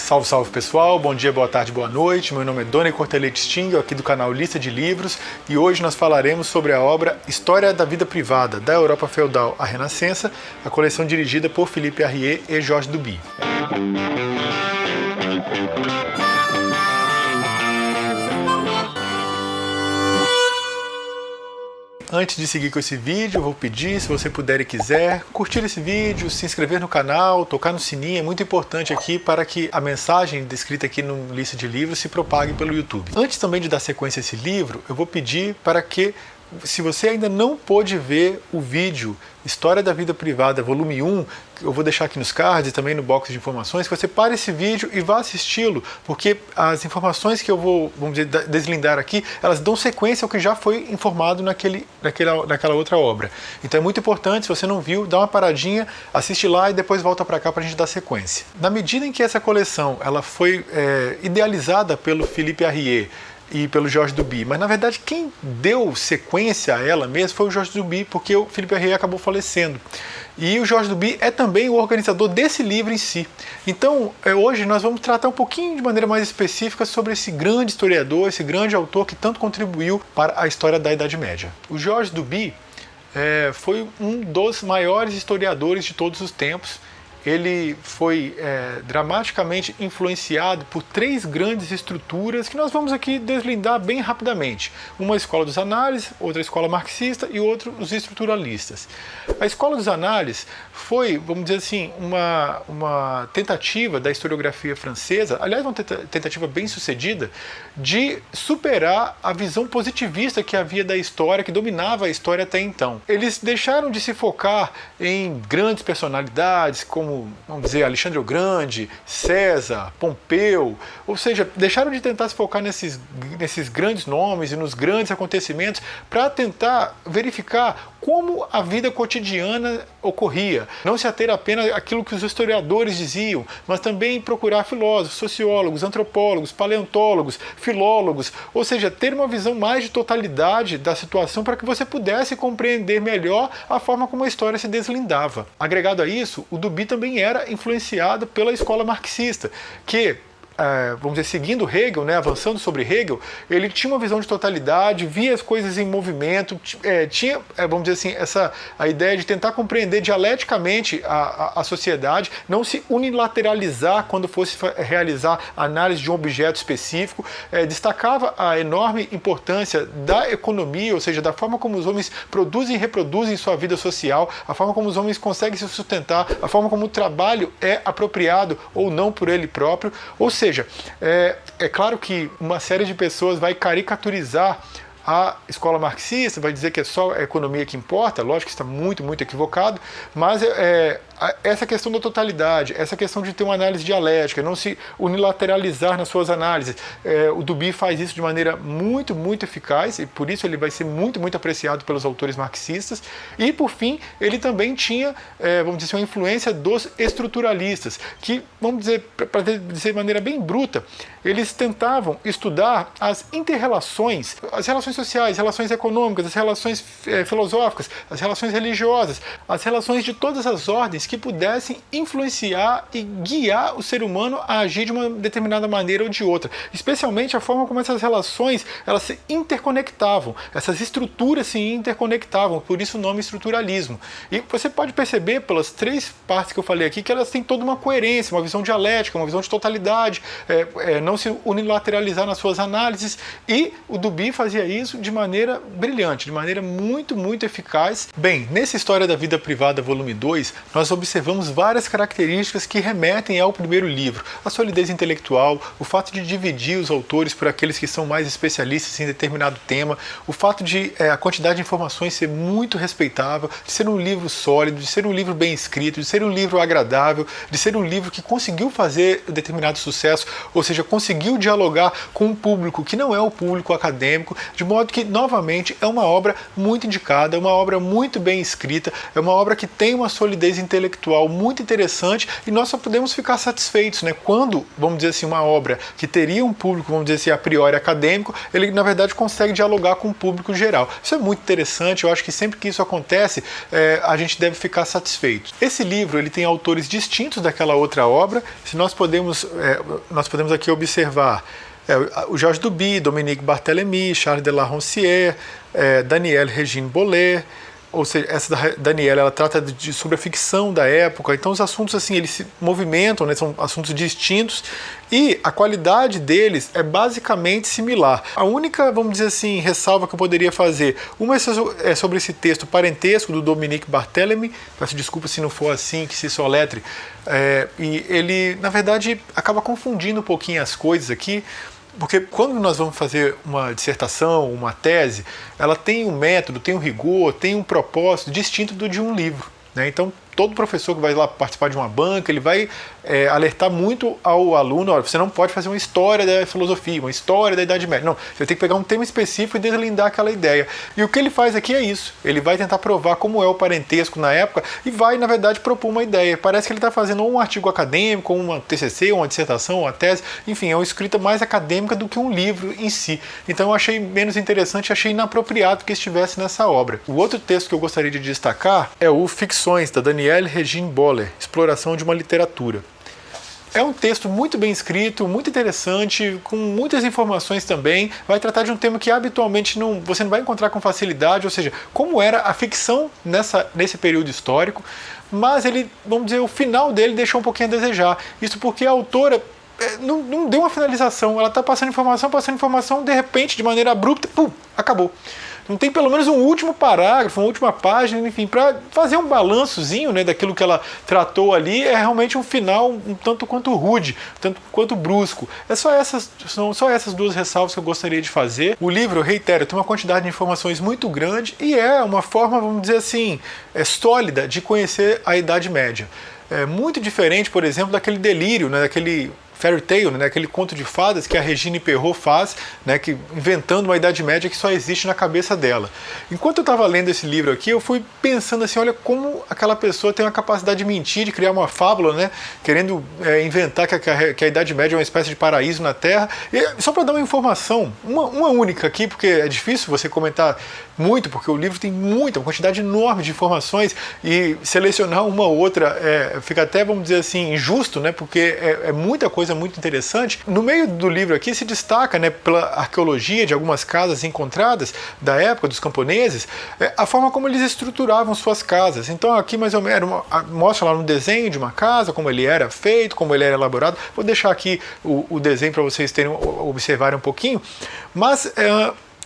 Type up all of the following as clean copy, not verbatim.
Salve, salve pessoal, bom dia, boa tarde, boa noite. Meu nome é Doni Cortelete Stingel, aqui do canal Lista de Livros, e hoje nós falaremos sobre a obra História da Vida Privada, da Europa Feudal à Renascença, a coleção dirigida por Philippe Arrier e Georges Duby. Antes de seguir com esse vídeo, eu vou pedir, se você puder e quiser, curtir esse vídeo, se inscrever no canal, tocar no sininho, é muito importante aqui para que a mensagem descrita aqui no Lista de Livros se propague pelo YouTube. Antes também de dar sequência a esse livro, eu vou pedir para que, se você ainda não pôde ver o vídeo História da Vida Privada, volume 1, eu vou deixar aqui nos cards e também no box de informações, que você pare esse vídeo e vá assisti-lo, porque as informações que eu vou, vamos dizer, deslindar aqui, elas dão sequência ao que já foi informado naquela outra obra. Então é muito importante, se você não viu, dá uma paradinha, assiste lá e depois volta para cá para a gente dar sequência. Na medida em que essa coleção ela foi idealizada pelo Philippe Arrier e pelo Georges Duby, mas na verdade quem deu sequência a ela mesmo foi o Georges Duby, porque o Philippe Arrier acabou falecendo. E o Georges Duby é também o organizador desse livro em si. Então, hoje nós vamos tratar um pouquinho de maneira mais específica sobre esse grande historiador, esse grande autor que tanto contribuiu para a história da Idade Média. O Georges Duby foi um dos maiores historiadores de todos os tempos. Ele foi dramaticamente influenciado por três grandes estruturas que nós vamos aqui deslindar bem rapidamente. Uma escola dos análises, outra escola marxista e outra os estruturalistas. A escola dos análises foi, vamos dizer assim, uma tentativa da historiografia francesa, aliás, uma tentativa bem sucedida, de superar a visão positivista que havia da história, que dominava a história até então. Eles deixaram de se focar em grandes personalidades, como, vamos dizer, Alexandre o Grande, César, Pompeu, ou seja, deixaram de tentar se focar nesses grandes nomes e nos grandes acontecimentos para tentar verificar como a vida cotidiana ocorria. Não se ater apenas àquilo que os historiadores diziam, mas também procurar filósofos, sociólogos, antropólogos, paleontólogos, filólogos, ou seja, ter uma visão mais de totalidade da situação para que você pudesse compreender melhor a forma como a história se deslindava. Agregado a isso, o Duby também era influenciado pela escola marxista, que, vamos dizer, seguindo Hegel, avançando sobre Hegel, ele tinha uma visão de totalidade, via as coisas em movimento, tinha, vamos dizer assim, a ideia de tentar compreender dialeticamente a sociedade, não se unilateralizar quando fosse realizar análise de um objeto específico, destacava a enorme importância da economia, ou seja, da forma como os homens produzem e reproduzem sua vida social, a forma como os homens conseguem se sustentar, a forma como o trabalho é apropriado ou não por ele próprio, ou seja, é claro que uma série de pessoas vai caricaturizar a escola marxista, vai dizer que é só a economia que importa, lógico que está muito, muito equivocado, mas essa questão da totalidade, essa questão de ter uma análise dialética, não se unilateralizar nas suas análises, o Duby faz isso de maneira muito, muito eficaz, e por isso ele vai ser muito, muito apreciado pelos autores marxistas. E por fim, ele também tinha, vamos dizer, uma influência dos estruturalistas, que, vamos dizer, para dizer de maneira bem bruta, eles tentavam estudar as interrelações, as relações sociais, as relações econômicas, as relações filosóficas, as relações religiosas, as relações de todas as ordens que pudessem influenciar e guiar o ser humano a agir de uma determinada maneira ou de outra. Especialmente a forma como essas relações elas se interconectavam, essas estruturas se interconectavam, por isso o nome estruturalismo. E você pode perceber pelas três partes que eu falei aqui que elas têm toda uma coerência, uma visão dialética, uma visão de totalidade, não se unilateralizar nas suas análises, e o Duby fazia isso de maneira brilhante, de maneira muito, muito eficaz. Bem, nessa História da Vida Privada, volume 2, nós observamos várias características que remetem ao primeiro livro. A solidez intelectual, o fato de dividir os autores por aqueles que são mais especialistas em determinado tema, o fato de a quantidade de informações ser muito respeitável, de ser um livro sólido, de ser um livro bem escrito, de ser um livro agradável, de ser um livro que conseguiu fazer determinado sucesso, ou seja, conseguiu dialogar com um público que não é o público acadêmico, de modo que, novamente, é uma obra muito indicada, é uma obra muito bem escrita, é uma obra que tem uma solidez intelectual muito interessante e nós só podemos ficar satisfeitos, né? Quando, vamos dizer assim, uma obra que teria um público, vamos dizer assim, a priori acadêmico, ele na verdade consegue dialogar com o público geral. Isso é muito interessante, eu acho que sempre que isso acontece, a gente deve ficar satisfeito. Esse livro, ele tem autores distintos daquela outra obra. Se nós podemos aqui observar o Georges Duby, Dominique Barthélemy, Charles de la Roncière, Danielle Regine Boller. Ou seja, essa da Daniela, ela trata sobre a ficção da época, então os assuntos assim, eles se movimentam, né, são assuntos distintos e a qualidade deles é basicamente similar. A única, vamos dizer assim, ressalva que eu poderia fazer, uma é sobre esse texto parentesco do Dominique Barthélemy, peço desculpa se não for assim que se soletre, e ele, na verdade, acaba confundindo um pouquinho as coisas aqui, porque quando nós vamos fazer uma dissertação, uma tese, ela tem um método, tem um rigor, tem um propósito distinto do de um livro, né? Então, todo professor que vai lá participar de uma banca, ele vai alertar muito ao aluno, olha, você não pode fazer uma história da filosofia, uma história da Idade Média. Não, você tem que pegar um tema específico e deslindar aquela ideia. E o que ele faz aqui é isso. Ele vai tentar provar como é o parentesco na época e vai, na verdade, propor uma ideia. Parece que ele está fazendo ou um artigo acadêmico, ou uma TCC, ou uma dissertação, uma tese. Enfim, é uma escrita mais acadêmica do que um livro em si. Então eu achei menos interessante, achei inapropriado que estivesse nessa obra. O outro texto que eu gostaria de destacar é o Ficções, da Danielle Regine Boller, Exploração de uma Literatura. É um texto muito bem escrito, muito interessante, com muitas informações também. Vai tratar de um tema que habitualmente você não vai encontrar com facilidade, ou seja, como era a ficção nesse período histórico, mas ele, vamos dizer, o final dele deixou um pouquinho a desejar. Isso porque a autora não deu uma finalização, ela está passando informação, de repente, de maneira abrupta, pum, acabou. Não tem pelo menos um último parágrafo, uma última página, enfim, para fazer um balançozinho, né, daquilo que ela tratou ali. É realmente um final um tanto quanto rude, um tanto quanto brusco. São só essas duas ressalvas que eu gostaria de fazer. O livro, eu reitero, tem uma quantidade de informações muito grande e é uma forma, vamos dizer assim, sólida de conhecer a Idade Média. É muito diferente, por exemplo, daquele delírio, né, daquele fairy tale, né, aquele conto de fadas que a Regine Perrault faz, né, inventando uma Idade Média que só existe na cabeça dela. Enquanto eu estava lendo esse livro aqui, eu fui pensando assim, olha como aquela pessoa tem uma capacidade de mentir, de criar uma fábula, né, querendo inventar que a Idade Média é uma espécie de paraíso na Terra. E só para dar uma informação, uma única aqui, porque é difícil você comentar muito, porque o livro tem uma quantidade enorme de informações e selecionar uma ou outra fica até, vamos dizer assim, injusto, né, porque é muita coisa muito interessante. No meio do livro aqui se destaca, né, pela arqueologia de algumas casas encontradas da época dos camponeses, a forma como eles estruturavam suas casas. Então aqui mais ou menos mostra lá no desenho de uma casa, como ele era feito, como ele era elaborado. Vou deixar aqui o desenho para vocês observarem um pouquinho. Mas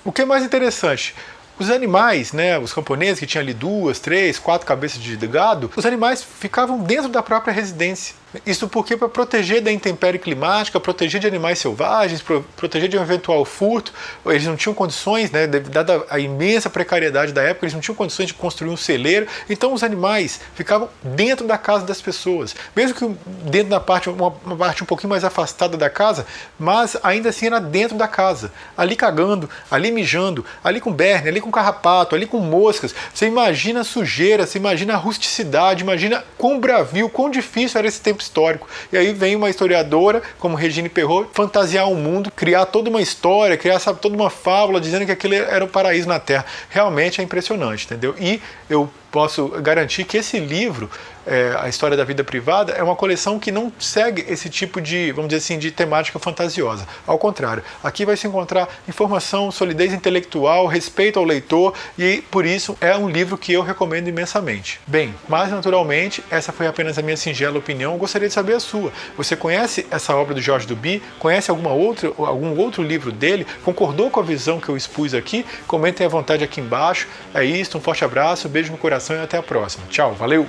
o que é mais interessante? Os animais, né, os camponeses que tinham ali 2, 3, 4 cabeças de gado, os animais ficavam dentro da própria residência. Isso porque para proteger da intempérie climática, proteger de animais selvagens, proteger de um eventual furto, eles não tinham condições, né, dada a imensa precariedade da época, eles não tinham condições de construir um celeiro, então os animais ficavam dentro da casa das pessoas, mesmo que dentro da uma parte um pouquinho mais afastada da casa, mas ainda assim era dentro da casa, ali cagando, ali mijando, ali com berne, ali com carrapato, ali com moscas. Você imagina a sujeira, você imagina a rusticidade, imagina quão bravio, quão difícil era esse tempo histórico. E aí vem uma historiadora como Regine Perrault fantasiar o mundo, criar toda uma história, criar, sabe, toda uma fábula dizendo que aquilo era o paraíso na Terra. Realmente é impressionante, entendeu? E eu posso garantir que esse livro, A História da Vida Privada, é uma coleção que não segue esse tipo de, vamos dizer assim, de temática fantasiosa. Ao contrário, aqui vai se encontrar informação, solidez intelectual, respeito ao leitor e, por isso, é um livro que eu recomendo imensamente. Bem, mas naturalmente, essa foi apenas a minha singela opinião, eu gostaria de saber a sua. Você conhece essa obra do Georges Duby? Conhece algum outro livro dele? Concordou com a visão que eu expus aqui? Comentem à vontade aqui embaixo. É isso, um forte abraço, beijo no coração e até a próxima. Tchau, valeu!